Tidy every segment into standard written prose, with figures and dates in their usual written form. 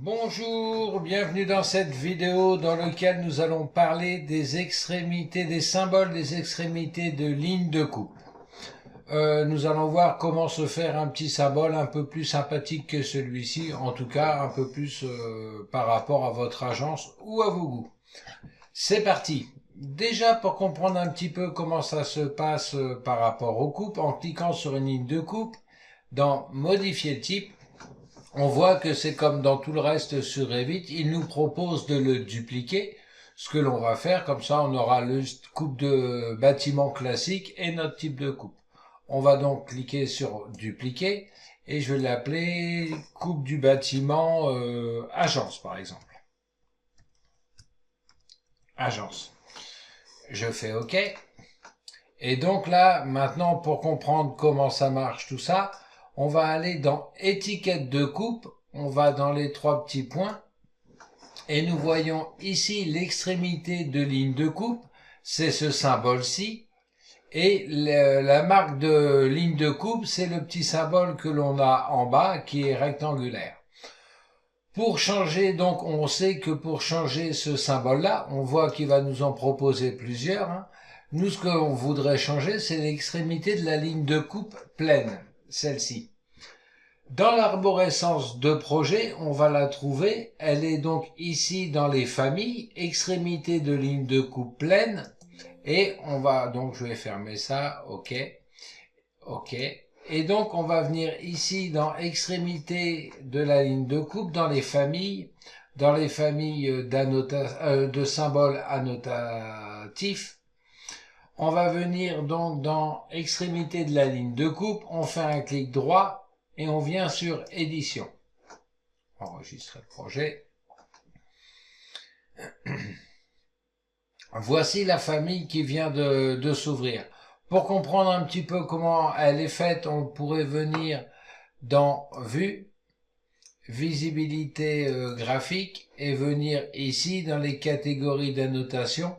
Bonjour, bienvenue dans cette vidéo dans laquelle nous allons parler des extrémités, des symboles des extrémités de lignes de coupe. Nous allons voir comment se faire un petit symbole un peu plus sympathique que celui-ci, en tout cas un peu plus par rapport à votre agence ou à vos goûts. C'est parti. Déjà pour comprendre un petit peu comment ça se passe par rapport aux coupes, en cliquant sur une ligne de coupe, dans modifier le type, on voit que c'est comme dans tout le reste sur Revit, il nous propose de le dupliquer. Ce que l'on va faire, comme ça on aura le coupe de bâtiment classique et notre type de coupe. On va donc cliquer sur dupliquer et je vais l'appeler coupe du bâtiment agence par exemple. Agence. Je fais OK. Et donc là, maintenant pour comprendre comment ça marche tout ça, on va aller dans étiquette de coupe, on va dans les trois petits points et nous voyons ici l'extrémité de ligne de coupe, c'est ce symbole-ci, et la marque de ligne de coupe, c'est le petit symbole que l'on a en bas qui est rectangulaire. Pour changer, donc on sait que pour changer ce symbole-là, on voit qu'il va nous en proposer plusieurs. Nous, ce qu'on voudrait changer, c'est l'extrémité de la ligne de coupe pleine, celle-ci. Dans l'arborescence de projet, on va la trouver. Elle est donc ici dans les familles, extrémité de ligne de coupe pleine. Et on va, donc je vais fermer ça, OK. OK. Et donc on va venir ici dans extrémité de la ligne de coupe, dans les familles de symboles annotatifs. On va venir donc dans extrémité de la ligne de coupe, on fait un clic droit et on vient sur édition. Enregistrer le projet. Voici la famille qui vient de s'ouvrir. Pour comprendre un petit peu comment elle est faite, on pourrait venir dans Vue, Visibilité graphique et venir ici dans les catégories d'annotation,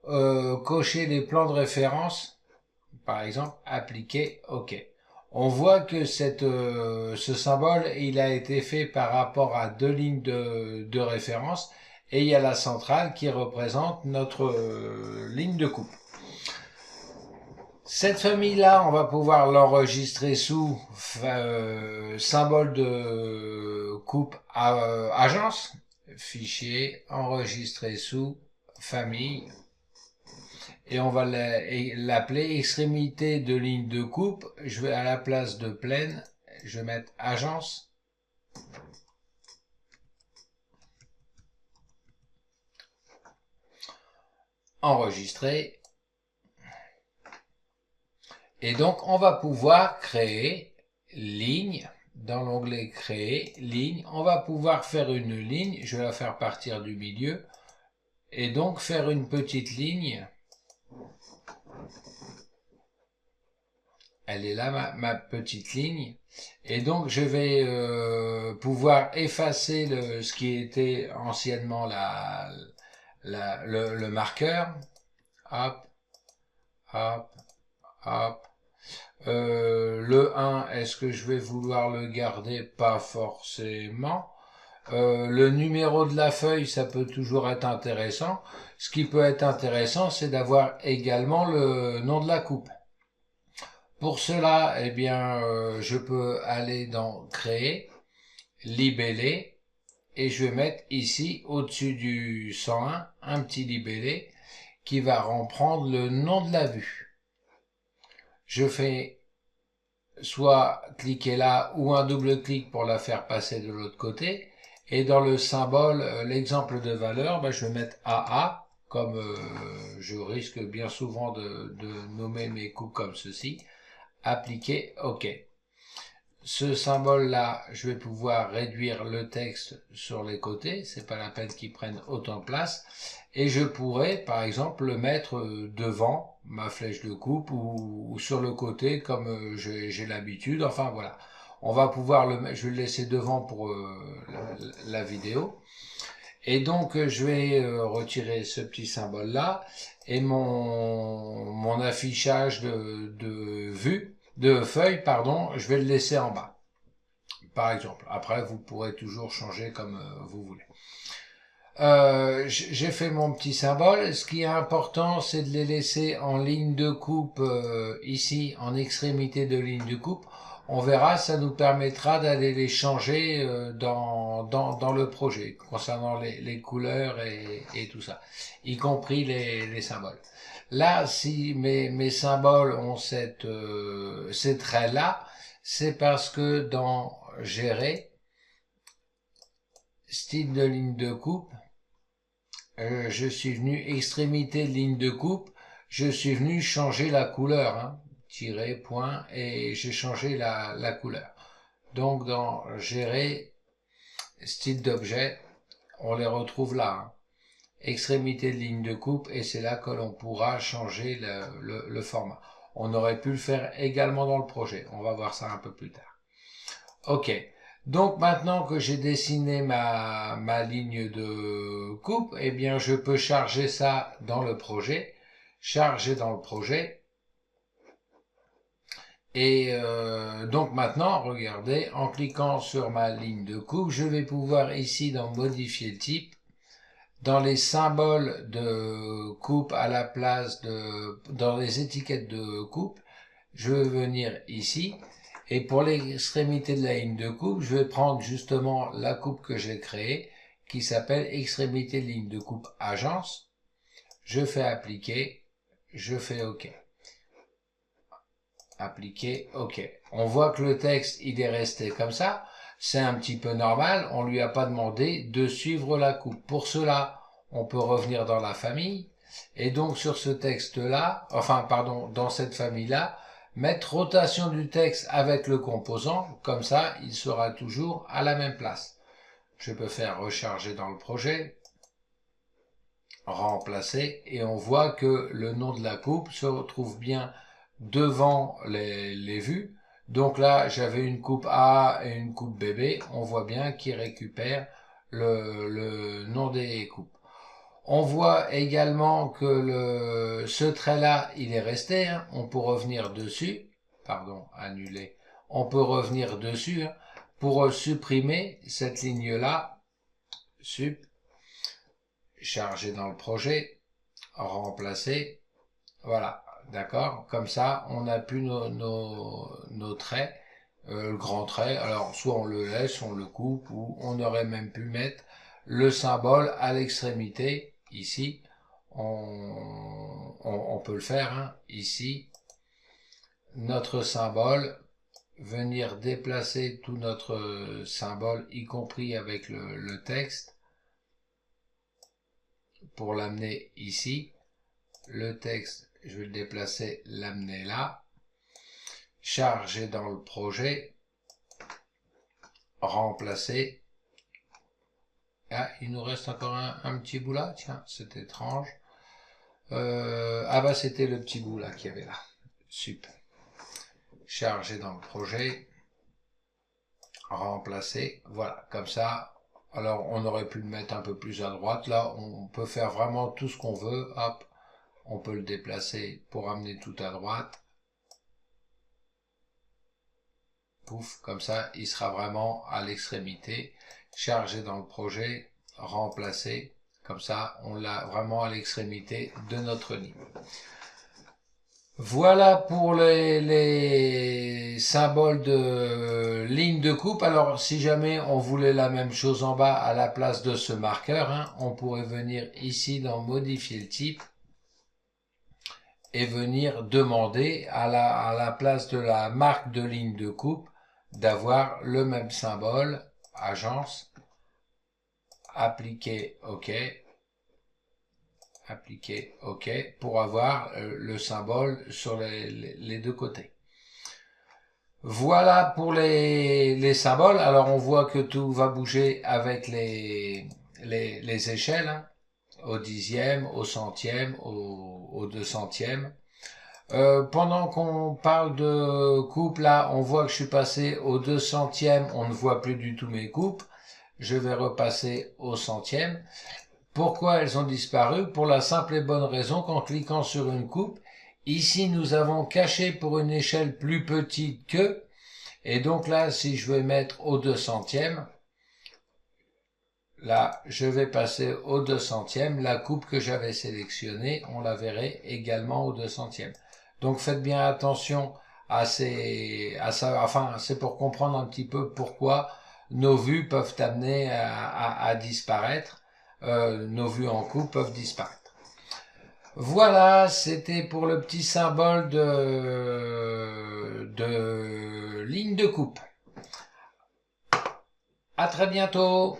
cocher les plans de référence, par exemple, appliquer OK. On voit que ce symbole, il a été fait par rapport à deux lignes de référence et il y a la centrale qui représente notre ligne de coupe. Cette famille-là, on va pouvoir l'enregistrer sous symbole de coupe agence, fichier, enregistrer sous famille, et on va l'appeler extrémité de ligne de coupe. Je vais à la place de pleine, je vais mettre agence. Enregistrer. Et donc, on va pouvoir créer ligne. Dans l'onglet créer, ligne. On va pouvoir faire une ligne. Je vais la faire partir du milieu. Et donc, faire une petite ligne. Elle est là, ma petite ligne. Et donc, je vais pouvoir effacer ce qui était anciennement le marqueur. Hop, hop, hop. Le 1, est-ce que je vais vouloir le garder? Pas forcément. Le numéro de la feuille, ça peut toujours être intéressant. Ce qui peut être intéressant, c'est d'avoir également le nom de la coupe. Pour cela, eh bien, je peux aller dans Créer, Libeller, et je vais mettre ici, au-dessus du 101, un petit libellé qui va reprendre le nom de la vue. Je fais soit cliquer là ou un double clic pour la faire passer de l'autre côté. Et dans le symbole, l'exemple de valeur, je vais mettre AA, comme je risque bien souvent de nommer mes coupes comme ceci. Appliquer OK. Ce symbole-là, je vais pouvoir réduire le texte sur les côtés, c'est pas la peine qu'il prenne autant de place, et je pourrais, par exemple, le mettre devant ma flèche de coupe ou sur le côté comme j'ai l'habitude, enfin voilà. On va pouvoir le mettre, je vais le laisser devant pour la vidéo. Et donc, je vais retirer ce petit symbole-là, et mon affichage de feuilles, pardon, je vais le laisser en bas. par exemple. Après, vous pourrez toujours changer comme vous voulez. J'ai fait mon petit symbole. Ce qui est important, c'est de les laisser en ligne de coupe ici, en extrémité de ligne de coupe. On verra, ça nous permettra d'aller les changer dans le projet, concernant les couleurs et tout ça, y compris les symboles. Là, si mes symboles ont ces traits-là, c'est parce que dans Gérer, style de ligne de coupe, je suis venu extrémité de ligne de coupe, je suis venu changer la couleur, hein, tirer, point, et j'ai changé la couleur. Donc dans Gérer, style d'objet, on les retrouve là, hein. Extrémité de ligne de coupe, et c'est là que l'on pourra changer le format. On aurait pu le faire également dans le projet, on va voir ça un peu plus tard. Ok. Donc maintenant que j'ai dessiné ma ligne de coupe, eh bien je peux charger ça dans le projet, charger dans le projet. Et donc maintenant, regardez, en cliquant sur ma ligne de coupe, je vais pouvoir ici dans modifier le type, dans les symboles de coupe à la place dans les étiquettes de coupe, je vais venir ici. Et pour l'extrémité de la ligne de coupe, je vais prendre justement la coupe que j'ai créée, qui s'appelle extrémité de ligne de coupe agence. Je fais appliquer, je fais OK. Appliquer, OK. On voit que le texte, il est resté comme ça. C'est un petit peu normal, on lui a pas demandé de suivre la coupe. Pour cela, on peut revenir dans la famille. Et donc sur ce texte-là, enfin pardon, dans cette famille-là, mettre rotation du texte avec le composant, comme ça, il sera toujours à la même place. Je peux faire recharger dans le projet, remplacer, et on voit que le nom de la coupe se retrouve bien devant les vues. Donc là, j'avais une coupe A et une coupe BB, on voit bien qu'ils récupèrent le nom des coupes. On voit également que ce trait-là, il est resté, hein. On peut revenir dessus, pardon, annuler. On peut revenir dessus, hein, pour supprimer cette ligne-là, sup, charger dans le projet, remplacer, voilà, d'accord. Comme ça, on n'a plus nos traits, le grand trait. Alors, soit on le laisse, on le coupe, ou on aurait même pu mettre le symbole à l'extrémité. Ici, on peut le faire, hein, ici, notre symbole, venir déplacer tout notre symbole, y compris avec le texte, pour l'amener ici. Le texte, je vais le déplacer, l'amener là, charger dans le projet, remplacer. Ah, il nous reste encore un petit bout là, tiens, c'est étrange. Ah bah c'était le petit bout là qu'il y avait là. Super. Charger dans le projet, remplacer, voilà, comme ça. Alors on aurait pu le mettre un peu plus à droite, là on peut faire vraiment tout ce qu'on veut, hop, on peut le déplacer pour amener tout à droite. Pouf, comme ça il sera vraiment à l'extrémité. Charger dans le projet, remplacer, comme ça on l'a vraiment à l'extrémité de notre ligne. Voilà pour les symboles de ligne de coupe. Alors si jamais on voulait la même chose en bas à la place de ce marqueur, hein, on pourrait venir ici dans modifier le type et venir demander à la place de la marque de ligne de coupe d'avoir le même symbole, agence, appliquer OK, appliquer OK, pour avoir le symbole sur les deux côtés. Voilà pour les symboles. Alors on voit que tout va bouger avec les échelles, hein, au dixième, au centième, au 200e. Pendant qu'on parle de coupe, là, on voit que je suis passé au 200e, on ne voit plus du tout mes coupes. Je vais repasser au centième. Pourquoi elles ont disparu? Pour la simple et bonne raison qu'en cliquant sur une coupe, ici nous avons caché pour une échelle plus petite que, Et donc là, si je vais mettre au 200e, là, je vais passer au 200e. La coupe que j'avais sélectionnée, on la verrait également au 200e. Donc faites bien attention à ça. Enfin, c'est pour comprendre un petit peu pourquoi nos vues peuvent amener à disparaître. Nos vues en coupe peuvent disparaître. Voilà, c'était pour le petit symbole de ligne de coupe. À très bientôt.